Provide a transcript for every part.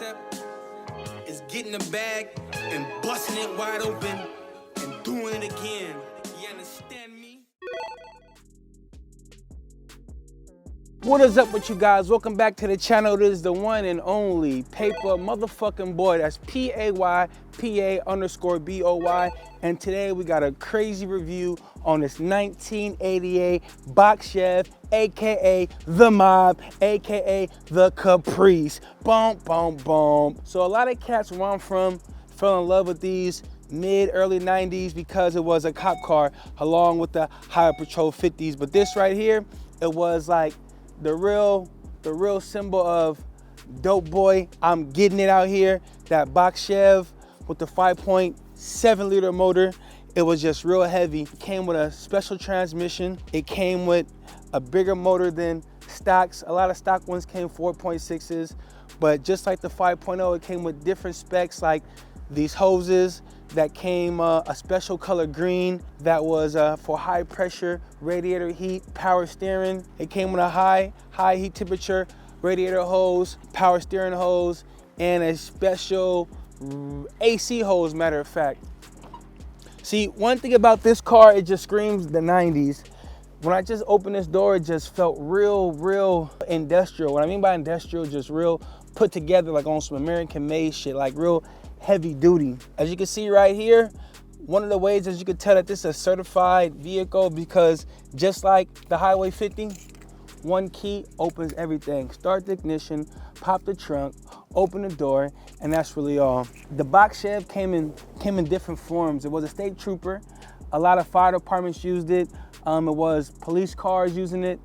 concept is getting the bag and busting it wide open and doing it again. You understand me? What is up with you guys? Welcome back to the channel. This is the one and only Paypa motherfucking boy. That's Paypa_BOY. And today we got a crazy review on this 1988 Box Chevy, aka the Mob, aka the Caprice. Boom, boom, boom. So a lot of cats where I'm from fell in love with these early 90s because it was a cop car along with the Highway Patrol 50s. But this right here, it was like the real symbol of dope boy. I'm getting it out here. That Box Chevy with the 5.7 liter motor. It was just real heavy. It came with a special transmission. It came with a bigger motor than stocks. A lot of stock ones came 4.6s, but just like the 5.0, it came with different specs, like these hoses that came a special color green that was for high pressure radiator heat, power steering. It came with a high heat temperature radiator hose, power steering hose, and a special AC hose, matter of fact. See, one thing about this car, it just screams the 90s. When I just opened this door, it just felt real industrial. What I mean by industrial, just real put together, like on some American made shit, like real heavy duty. As you can see right here, one of the ways that you can tell that this is a certified vehicle, because just like the Highway 50, one key opens everything. Start the ignition, pop the trunk, open the door, and that's really all. The Box Chevy came in different forms. It was a state trooper. A lot of fire departments used it. It was police cars using it,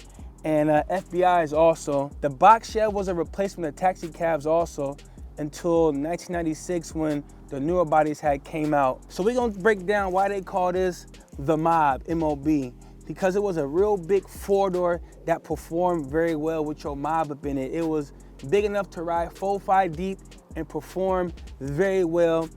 and FBI's also. The Box Chevy was a replacement of taxi cabs also until 1996 when the newer bodies had came out. So we're gonna break down why they call this the Mob, M-O-B. Because it was a real big four-door that performed very well with your mob up in it. It was big enough to ride 4-5 deep and perform very well.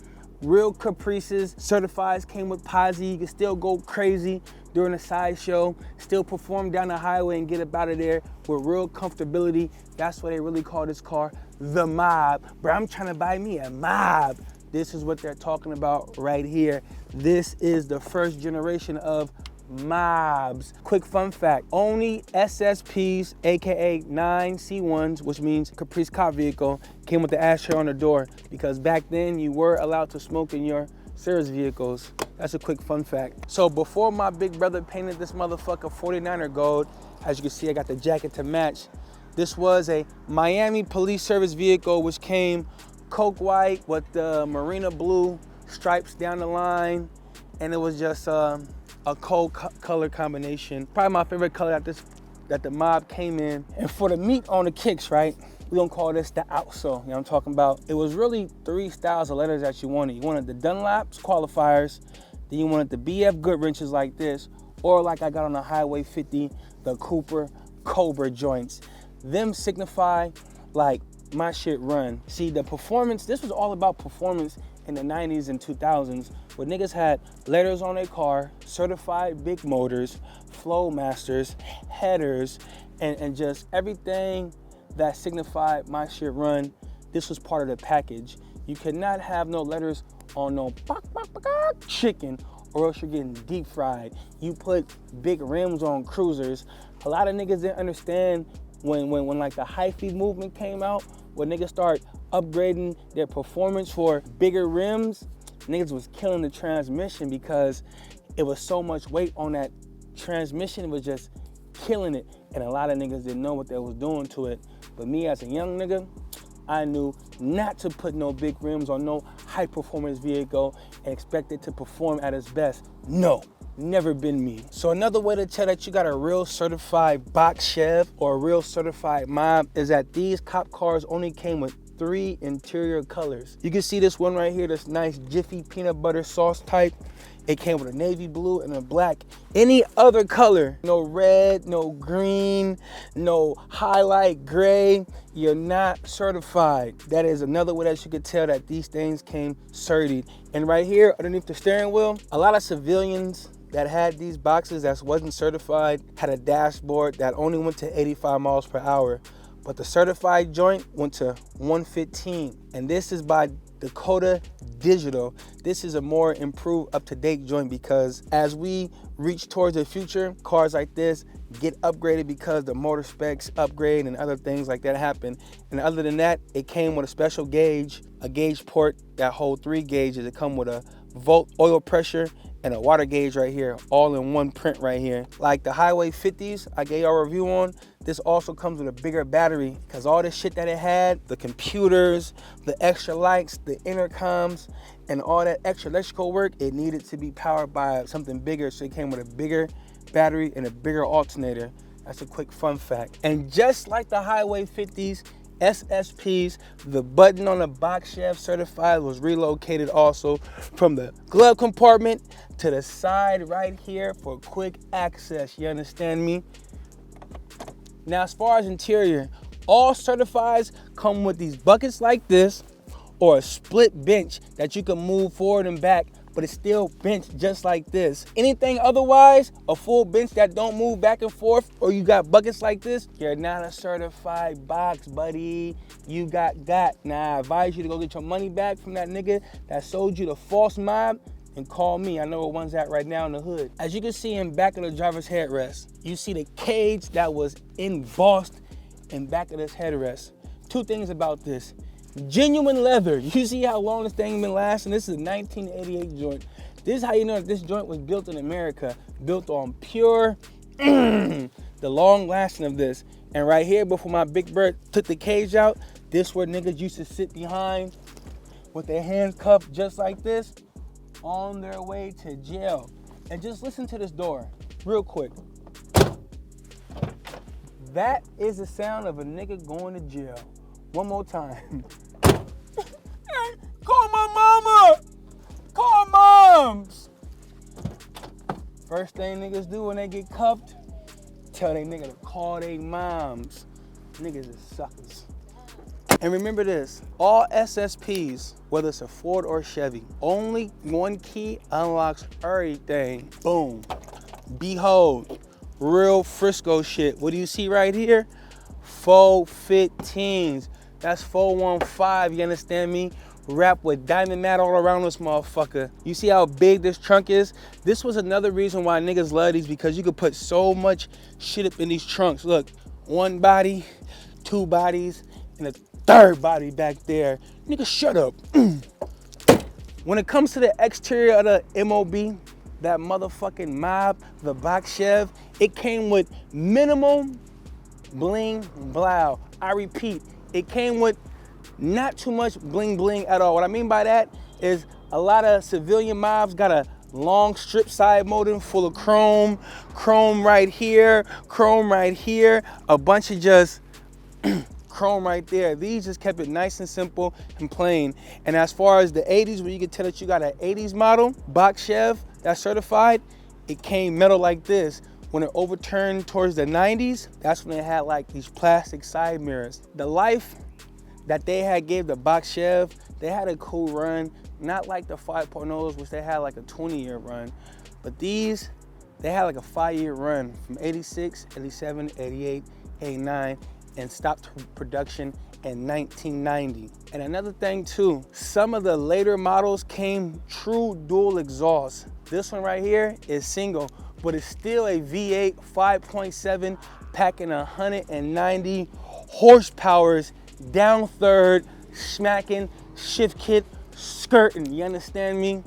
Real Caprices, certifieds came with posse. You can still go crazy during a sideshow, still perform down the highway and get up out of there with real comfortability. That's why they really call this car the Mob. Bro, I'm trying to buy me a Mob. This is what they're talking about right here. This is the first generation of Mobs. Quick fun fact, only SSPs, aka 9C1s, which means Caprice cop vehicle, came with the ashtray on the door, because back then you were allowed to smoke in your service vehicles. That's a quick fun fact. So before my big brother painted this motherfucker 49er gold, as you can see I got the jacket to match. This was a Miami police service vehicle which came coke white with the marina blue stripes down the line, and it was just a cold color combination. Probably my favorite color that the Mob came in. And for the meat on the kicks, right, we're gonna call this the outsole. You know what I'm talking about? It was really 3 styles of letters that you wanted. You wanted the Dunlops qualifiers, then you wanted the BF good wrenches like this, or like I got on the Highway 50, the Cooper Cobra joints. Them signify like my shit run. See, the performance, this was all about performance in the 90s and 2000s, where niggas had letters on their car, certified big motors, flow masters, headers, and just everything that signified my shit run. This was part of the package. You could not have no letters on no chicken, or else you're getting deep fried. You put big rims on cruisers. A lot of niggas didn't understand when like the hyphy movement came out, when niggas start upgrading their performance for bigger rims. Niggas was killing the transmission because it was so much weight on that transmission. It was just killing it, and a lot of niggas didn't know what they was doing to it. But me as a young nigga, I knew not to put no big rims on no high performance vehicle and expect it to perform at its best. No, never been me. So another way to tell that you got a real certified Box Chevy or a real certified Mob is that these cop cars only came with 3 interior colors. You can see this one right here, this nice Jiffy peanut butter sauce type. It came with a navy blue and a black. Any other color, no red, no green, no highlight gray, you're not certified. That is another way that you could tell that these things came certified. And right here underneath the steering wheel, a lot of civilians that had these boxes that wasn't certified had a dashboard that only went to 85 miles per hour. but the certified joint went to 115. And this is by Dakota Digital. This is a more improved, up-to-date joint because as we reach towards the future, cars like this get upgraded because the motor specs upgrade and other things like that happen. And other than that, it came with a special gauge, a gauge port that hold 3 gauges. It come with a volt oil pressure and a water gauge right here, all in one print right here. Like the Highway 50s I gave y'all a review on, this also comes with a bigger battery because all this shit that it had, the computers, the extra lights, the intercoms, and all that extra electrical work, it needed to be powered by something bigger, so it came with a bigger battery and a bigger alternator. That's a quick fun fact. And just like the Highway 50s, SSPs, the button on the Box Chevy certified was relocated also from the glove compartment to the side right here for quick access. You understand me? Now, as far as interior, all certifieds come with these buckets like this or a split bench that you can move forward and back, but it's still benched just like this. Anything otherwise, a full bench that don't move back and forth, or you got buckets like this, you're not a certified box, buddy. You got. Now, I advise you to go get your money back from that nigga that sold you the false mob and call me. I know where one's at right now in the hood. As you can see in back of the driver's headrest, you see the cage that was embossed in back of this headrest. 2 things about this. Genuine leather. You see how long this thing been lasting? This is a 1988 joint. This is how you know that this joint was built in America. Built on pure, the long lasting of this. And right here, before my big bird took the cage out, this where niggas used to sit behind with their hands cuffed just like this on their way to jail. And just listen to this door real quick. That is the sound of a nigga going to jail. One more time. Call my mama! Call moms! First thing niggas do when they get cuffed, tell they nigga to call they moms. Niggas is suckers. And remember this, all SSPs, whether it's a Ford or Chevy, only one key unlocks everything. Boom. Behold, real Frisco shit. What do you see right here? 415s. That's 415, you understand me? Wrapped with diamond mat all around this motherfucker. You see how big this trunk is? This was another reason why niggas love these, because you could put so much shit up in these trunks. Look, 1 body, 2 bodies, and a 3rd body back there. Nigga, shut up. When it comes to the exterior of the MOB, that motherfucking mob, the Box Chevy, it came with minimum bling blow. I repeat, it came with not too much bling bling at all. What I mean by that is a lot of civilian mobs got a long strip side molding full of chrome right here, a bunch of just chrome right there. These just kept it nice and simple and plain. And as far as the 80s, where you can tell that you got an 80s model Box Chevy that's certified, it came metal like this. When it overturned towards the 90s, that's when it had like these plastic side mirrors. The life that they had gave the Box Chevy, they had a cool run, not like the 5.0s, which they had like a 20-year run, but these, they had like a 5-year run from 86, 87, 88, 89, and stopped production in 1990. And another thing too, some of the later models came true dual exhaust. This one right here is single, but it's still a V8 5.7 packing 190 horsepowers, down third, smacking, shift kit, skirting. You understand me?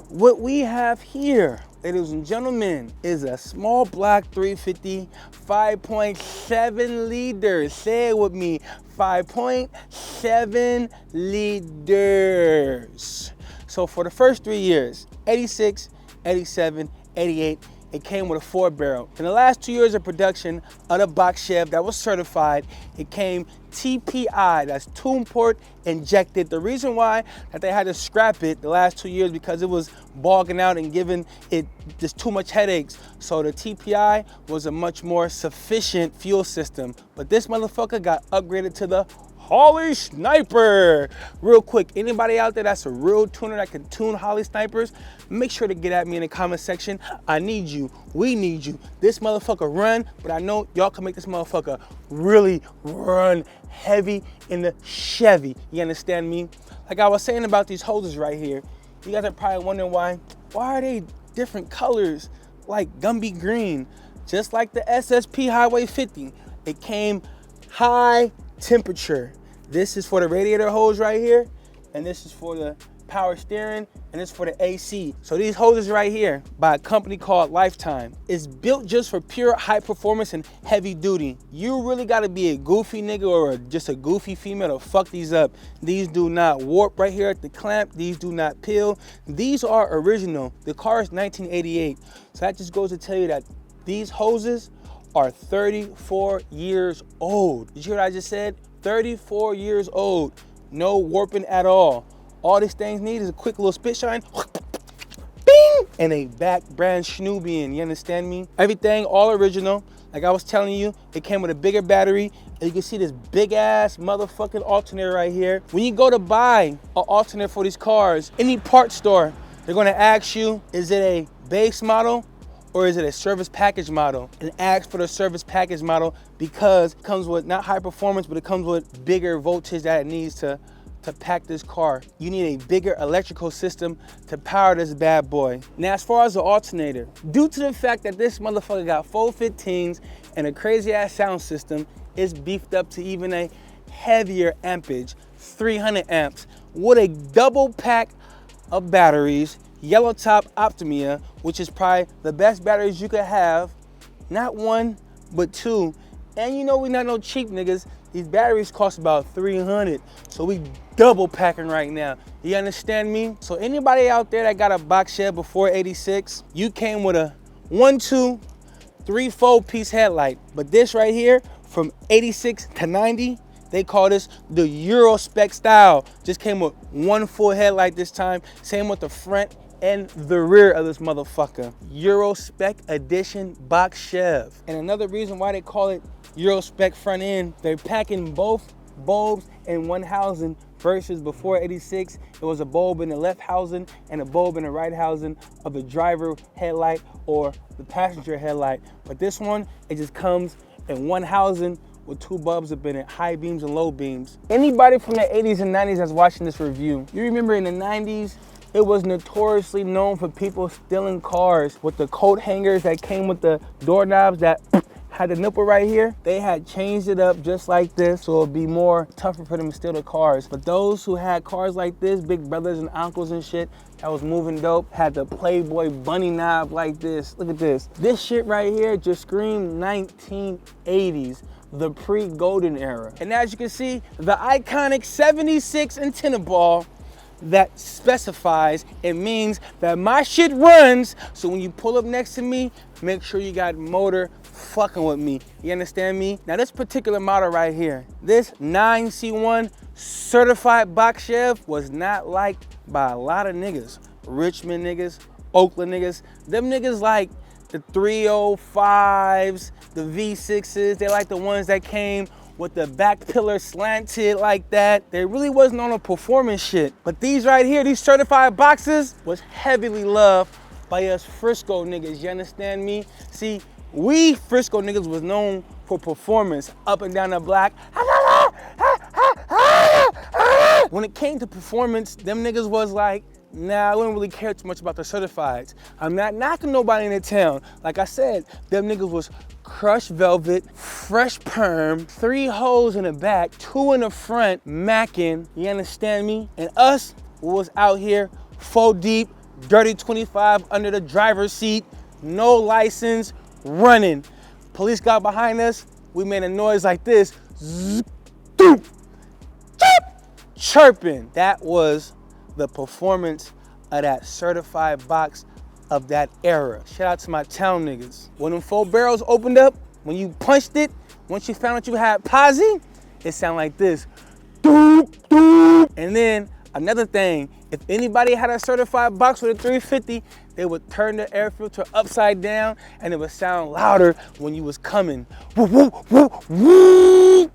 What we have here, ladies and gentlemen, is a small block 350 5.7 liters. Say it with me, 5.7 liters. So for the first 3 years, 86, 87, 88, it came with a 4-barrel. In the last 2 years of production of the Box Chevy that was certified, it came TPI, that's tune port injected. The reason why that they had to scrap it the last 2 years because it was bogging out and giving it just too much headaches. So the TPI was a much more sufficient fuel system. But this motherfucker got upgraded to the Holley Sniper. Real quick, anybody out there that's a real tuner that can tune Holley Snipers, make sure to get at me in the comment section. I need you, we need you. This motherfucker run, but I know y'all can make this motherfucker really run heavy in the Chevy. You understand me? Like I was saying about these hoses right here, you guys are probably wondering why are they different colors, like Gumby green, just like the SSP Highway 50. It came high temperature. This is for the radiator hose right here, and this is for the power steering, and this is for the AC. So these hoses right here by a company called Lifetime is built just for pure high performance and heavy duty. You really gotta be a goofy nigga or just a goofy female to fuck these up. These do not warp right here at the clamp. These do not peel. These are original. The car is 1988. So that just goes to tell you that these hoses are 34 years old. Did you hear what I just said? 34 years old. No warping at all. All these things need is a quick little spit shine, bing, and a back brand Schnubian. You understand me? Everything all original. Like I was telling you, it came with a bigger battery, and you can see this big ass motherfucking alternator right here. When you go to buy an alternator for these cars, any parts store, they're gonna ask you, is it a base model or is it a service package model? And ask for the service package model because it comes with not high performance, but it comes with bigger voltage that it needs to pack this car. You need a bigger electrical system to power this bad boy. Now, as far as the alternator, due to the fact that this motherfucker got 415s and a crazy ass sound system, it's beefed up to even a heavier ampage, 300 amps, with a double pack of batteries, yellow top Optimia, which is probably the best batteries you could have, not one, but two. And you know we not no cheap niggas. These batteries cost about 300, so we double packing right now. You understand me? So anybody out there that got a box Chevy before 86, you came with a 1, 2, 3, 4-piece headlight. But this right here, from 86 to 90, they call this the Euro spec style. Just came with one full headlight this time. Same with the front and the rear of this motherfucker. Euro spec edition box Chevy. And another reason why they call it Euro spec front end, they're packing both bulbs in one housing versus before 86, it was a bulb in the left housing and a bulb in the right housing of the driver headlight or the passenger headlight. But this one, it just comes in one housing with two bulbs up in it, high beams and low beams. Anybody from the 80s and 90s that's watching this review, you remember in the 90s, it was notoriously known for people stealing cars with the coat hangers that came with the doorknobs that had the nipple right here. They had changed it up just like this so it'd be more tougher for them to steal the cars. But those who had cars like this, big brothers and uncles and shit, that was moving dope, had the Playboy bunny knob like this. Look at this. This shit right here just screamed 1980s. The pre-golden era. And as you can see, the iconic 76 antenna ball that specifies, it means that my shit runs, so when you pull up next to me, make sure you got motor fucking with me. You understand me? Now this particular model right here, this 9C1 certified box Chevy was not liked by a lot of niggas. Richmond niggas, Oakland niggas, them niggas like the 305s, the V6s, they like the ones that came with the back pillar slanted like that. They really wasn't on a performance shit. But these right here, these certified boxes, was heavily loved by us Frisco niggas, you understand me? See, we Frisco niggas was known for performance up and down the block. When it came to performance, them niggas was like, nah, I wouldn't really care too much about the certifieds. I'm not knocking nobody in the town. Like I said, them niggas was crushed velvet, fresh perm, 3 holes in the back, 2 in the front, macking, you understand me? And us was out here 4 deep, dirty 25 under the driver's seat, no license, running. Police got behind us, we made a noise like this, zzz, doop, chirping. That was the performance of that certified box of that era. Shout out to my town niggas. When them 4 barrels opened up, when you punched it, once you found out you had posi, it sounded like this. Doop, doop. And then another thing, if anybody had a certified box with a 350, they would turn the air filter upside down and it would sound louder when you was coming. Woo, woo, woo, woo.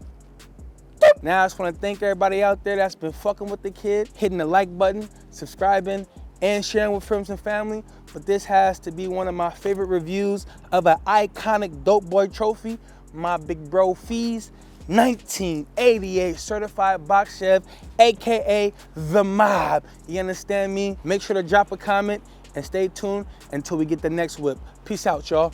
Doop. Now I just want to thank everybody out there that's been fucking with the kid, hitting the like button, subscribing, and sharing with friends and family. But this has to be one of my favorite reviews of an iconic dope boy trophy, my big bro Fees 1988 certified box Chev, aka the Mob. You understand me? Make sure to drop a comment and stay tuned until we get the next whip. Peace out, y'all.